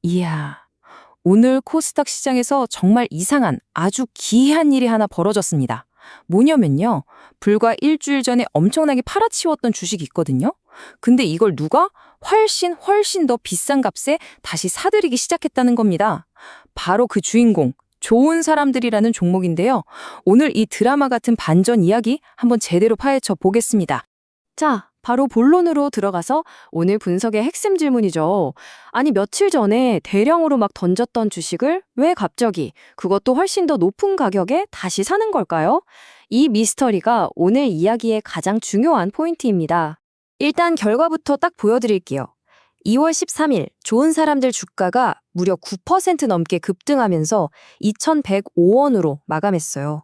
이야, 오늘 코스닥 시장에서 정말 이상한 아주 기이한 일이 하나 벌어졌습니다. 뭐냐면요. 불과 일주일 전에 엄청나게 팔아치웠던 주식이 있거든요. 근데 이걸 누가 훨씬 더 비싼 값에 다시 사들이기 시작했다는 겁니다. 바로 그 주인공, 좋은 사람들이라는 종목인데요. 오늘 이 드라마 같은 반전 이야기 한번 제대로 파헤쳐 보겠습니다. 자, 바로 본론으로 들어가서 오늘 분석의 핵심 질문이죠. 아니, 며칠 전에 대량으로 막 던졌던 주식을 왜 갑자기 그것도 훨씬 더 높은 가격에 다시 사는 걸까요? 이 미스터리가 오늘 이야기의 가장 중요한 포인트입니다. 일단 결과부터 딱 보여드릴게요. 2월 13일 좋은 사람들 주가가 무려 9% 넘게 급등하면서 2,105원으로 마감했어요.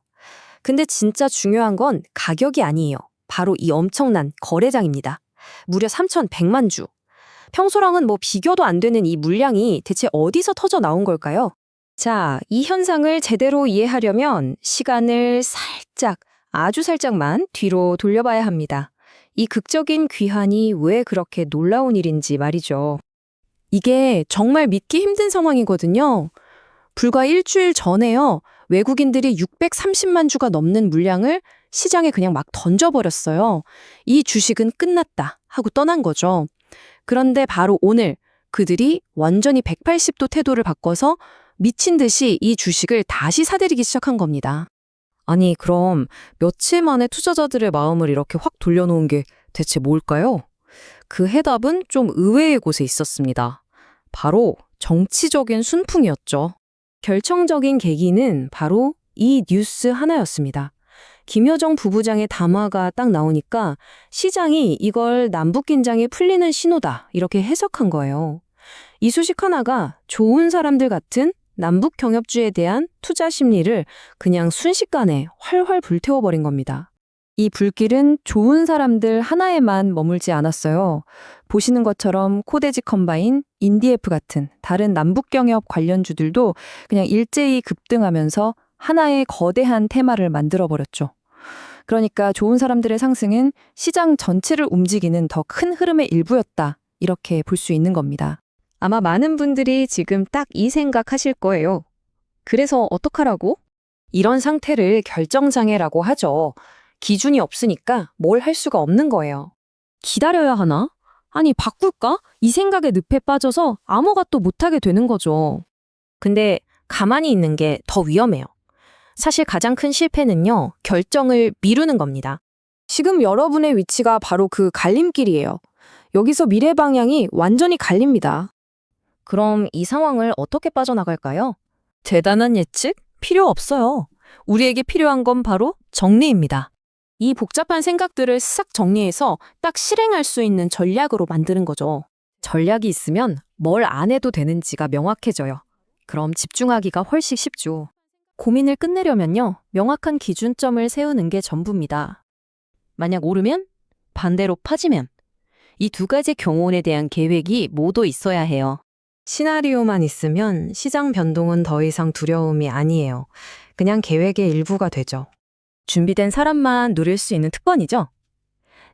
근데 진짜 중요한 건 가격이 아니에요. 바로 이 엄청난 거래량입니다. 무려 3,100만 주. 평소랑은 뭐 비교도 안 되는 이 물량이 대체 어디서 터져 나온 걸까요? 자, 이 현상을 제대로 이해하려면 시간을 아주 살짝만 뒤로 돌려봐야 합니다. 이 극적인 귀환이 왜 그렇게 놀라운 일인지 말이죠. 이게 정말 믿기 힘든 상황이거든요. 불과 일주일 전에요. 외국인들이 630만 주가 넘는 물량을 시장에 그냥 막 던져버렸어요. 이 주식은 끝났다 하고 떠난 거죠. 그런데 바로 오늘 그들이 완전히 180도 태도를 바꿔서 미친 듯이 이 주식을 다시 사들이기 시작한 겁니다. 아니, 그럼 며칠 만에 투자자들의 마음을 이렇게 확 돌려놓은 게 대체 뭘까요? 그 해답은 좀 의외의 곳에 있었습니다. 바로 정치적인 순풍이었죠. 결정적인 계기는 바로 이 뉴스 하나였습니다. 김여정 부부장의 담화가 딱 나오니까 시장이 이걸 남북긴장이 풀리는 신호다 이렇게 해석한 거예요. 이 소식 하나가 좋은 사람들 같은 남북 경협주에 대한 투자 심리를 그냥 순식간에 활활 불태워버린 겁니다. 이 불길은 좋은 사람들 하나에만 머물지 않았어요. 보시는 것처럼 코데지 컴바인, 인디에프 같은 다른 남북 경협 관련주들도 그냥 일제히 급등하면서 하나의 거대한 테마를 만들어버렸죠. 그러니까 좋은 사람들의 상승은 시장 전체를 움직이는 더 큰 흐름의 일부였다. 이렇게 볼 수 있는 겁니다. 아마 많은 분들이 지금 딱 이 생각하실 거예요. 그래서 어떡하라고? 이런 상태를 결정장애라고 하죠. 기준이 없으니까 뭘 할 수가 없는 거예요. 기다려야 하나? 아니, 바꿀까? 이 생각에 늪에 빠져서 아무것도 못하게 되는 거죠. 근데 가만히 있는 게 더 위험해요. 사실 가장 큰 실패는요, 결정을 미루는 겁니다. 지금 여러분의 위치가 바로 그 갈림길이에요. 여기서 미래 방향이 완전히 갈립니다. 그럼 이 상황을 어떻게 빠져나갈까요? 대단한 예측? 필요 없어요. 우리에게 필요한 건 바로 정리입니다. 이 복잡한 생각들을 싹 정리해서 딱 실행할 수 있는 전략으로 만드는 거죠. 전략이 있으면 뭘 안 해도 되는지가 명확해져요. 그럼 집중하기가 훨씬 쉽죠. 고민을 끝내려면요, 명확한 기준점을 세우는 게 전부입니다. 만약 오르면, 반대로 빠지면, 이 두 가지 경우에 대한 계획이 모두 있어야 해요. 시나리오만 있으면 시장 변동은 더 이상 두려움이 아니에요. 그냥 계획의 일부가 되죠. 준비된 사람만 누릴 수 있는 특권이죠.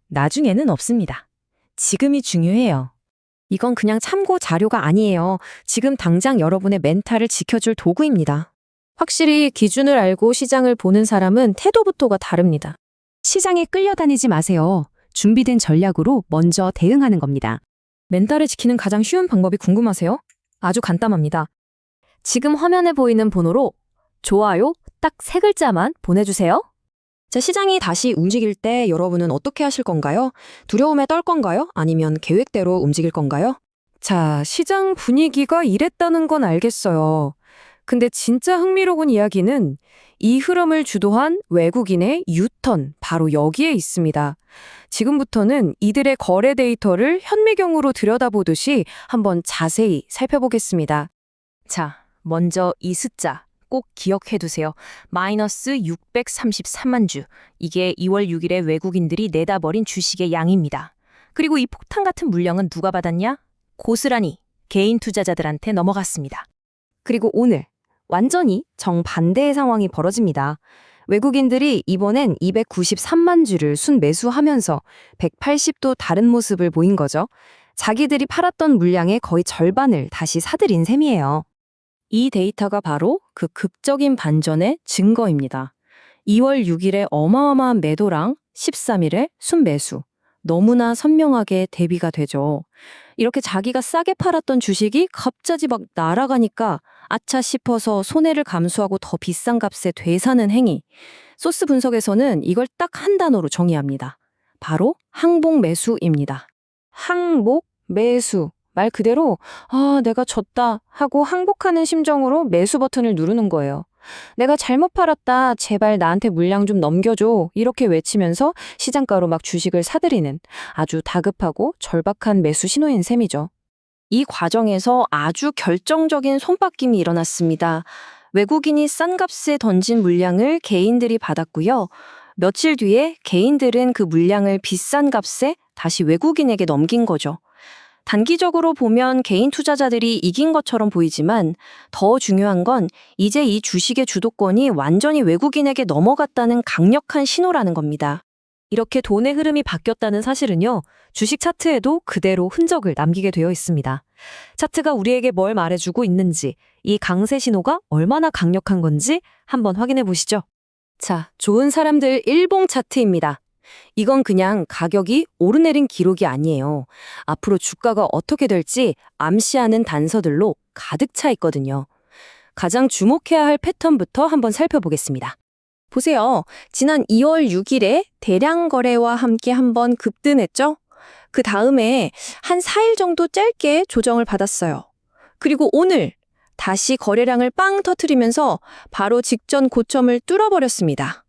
나중에는 없습니다. 지금이 중요해요. 이건 그냥 참고 자료가 아니에요. 지금 당장 여러분의 멘탈을 지켜줄 도구입니다. 확실히 기준을 알고 시장을 보는 사람은 태도부터가 다릅니다. 시장에 끌려다니지 마세요. 준비된 전략으로 먼저 대응하는 겁니다. 멘탈을 지키는 가장 쉬운 방법이 궁금하세요? 아주 간단합니다. 지금 화면에 보이는 번호로 좋아요 딱 3글자만 보내주세요. 자, 시장이 다시 움직일 때 여러분은 어떻게 하실 건가요? 두려움에 떨 건가요? 아니면 계획대로 움직일 건가요? 자, 시장 분위기가 이랬다는 건 알겠어요. 근데 진짜 흥미로운 이야기는 이 흐름을 주도한 외국인의 유턴, 바로 여기에 있습니다. 지금부터는 이들의 거래 데이터를 현미경으로 들여다보듯이 한번 자세히 살펴보겠습니다. 자, 먼저 이 숫자 꼭 기억해두세요. 마이너스 633만 주. 이게 2월 6일에 외국인들이 내다버린 주식의 양입니다. 그리고 이 폭탄 같은 물량은 누가 받았냐? 고스란히 개인 투자자들한테 넘어갔습니다. 그리고 오늘 완전히 정반대의 상황이 벌어집니다. 외국인들이 이번엔 293만 주를 순매수하면서 180도 다른 모습을 보인 거죠. 자기들이 팔았던 물량의 거의 절반을 다시 사들인 셈이에요. 이 데이터가 바로 그 극적인 반전의 증거입니다. 2월 6일에 어마어마한 매도랑 13일에 순매수. 너무나 선명하게 대비가 되죠. 이렇게 자기가 싸게 팔았던 주식이 갑자기 막 날아가니까 아차 싶어서 손해를 감수하고 더 비싼 값에 되사는 행위. 소스 분석에서는 이걸 딱 한 단어로 정의합니다. 바로 항복 매수입니다. 항복, 매수. 말 그대로 내가 졌다 하고 항복하는 심정으로 매수 버튼을 누르는 거예요. 내가 잘못 팔았다. 제발 나한테 물량 좀 넘겨줘. 이렇게 외치면서 시장가로 막 주식을 사들이는 아주 다급하고 절박한 매수 신호인 셈이죠. 이 과정에서 아주 결정적인 손바뀜이 일어났습니다. 외국인이 싼 값에 던진 물량을 개인들이 받았고요. 며칠 뒤에 개인들은 그 물량을 비싼 값에 다시 외국인에게 넘긴 거죠. 단기적으로 보면 개인 투자자들이 이긴 것처럼 보이지만 더 중요한 건 이제 이 주식의 주도권이 완전히 외국인에게 넘어갔다는 강력한 신호라는 겁니다. 이렇게 돈의 흐름이 바뀌었다는 사실은요, 주식 차트에도 그대로 흔적을 남기게 되어 있습니다. 차트가 우리에게 뭘 말해주고 있는지, 이 강세 신호가 얼마나 강력한 건지 한번 확인해 보시죠. 자, 좋은 사람들 일봉 차트입니다. 이건 그냥 가격이 오르내린 기록이 아니에요. 앞으로 주가가 어떻게 될지 암시하는 단서들로 가득 차 있거든요. 가장 주목해야 할 패턴부터 한번 살펴보겠습니다. 보세요. 지난 2월 6일에 대량 거래와 함께 한번 급등했죠? 그 다음에 한 4일 정도 짧게 조정을 받았어요. 그리고 오늘 다시 거래량을 빵 터트리면서 바로 직전 고점을 뚫어버렸습니다.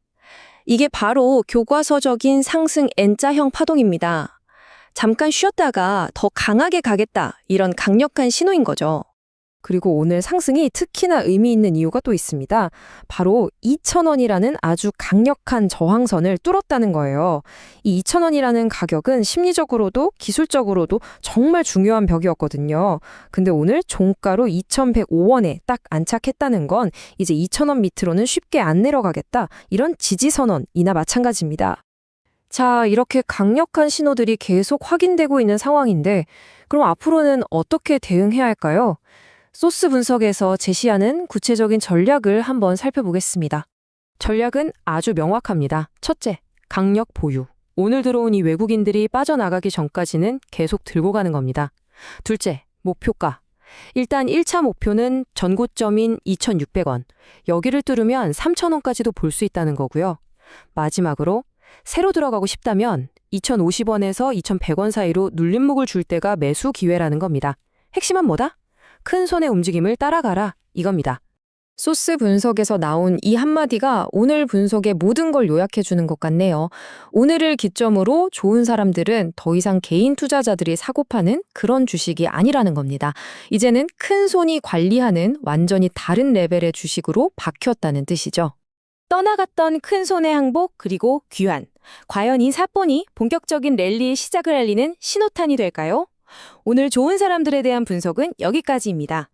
이게 바로 교과서적인 상승 N자형 파동입니다. 잠깐 쉬었다가 더 강하게 가겠다, 이런 강력한 신호인 거죠. 그리고 오늘 상승이 특히나 의미 있는 이유가 또 있습니다. 바로 2,000원이라는 아주 강력한 저항선을 뚫었다는 거예요. 이 2,000원이라는 가격은 심리적으로도 기술적으로도 정말 중요한 벽이었거든요. 근데 오늘 종가로 2,105원에 딱 안착했다는 건 이제 2,000원 밑으로는 쉽게 안 내려가겠다, 이런 지지선언이나 마찬가지입니다. 자, 이렇게 강력한 신호들이 계속 확인되고 있는 상황인데 그럼 앞으로는 어떻게 대응해야 할까요? 소스 분석에서 제시하는 구체적인 전략을 한번 살펴보겠습니다. 전략은 아주 명확합니다. 첫째, 강력 보유. 오늘 들어온 이 외국인들이 빠져나가기 전까지는 계속 들고 가는 겁니다. 둘째, 목표가. 일단 1차 목표는 전고점인 2,600원. 여기를 뚫으면 3,000원까지도 볼 수 있다는 거고요. 마지막으로 새로 들어가고 싶다면 2,050원에서 2,100원 사이로 눌림목을 줄 때가 매수 기회라는 겁니다. 핵심은 뭐다? 큰 손의 움직임을 따라가라, 이겁니다. 소스 분석에서 나온 이 한마디가 오늘 분석의 모든 걸 요약해주는 것 같네요. 오늘을 기점으로 좋은 사람들은 더 이상 개인 투자자들이 사고 파는 그런 주식이 아니라는 겁니다. 이제는 큰 손이 관리하는 완전히 다른 레벨의 주식으로 바뀌었다는 뜻이죠. 떠나갔던 큰 손의 항복 그리고 귀환. 과연 이 사건이 본격적인 랠리의 시작을 알리는 신호탄이 될까요? 오늘 좋은 사람들에 대한 분석은 여기까지입니다.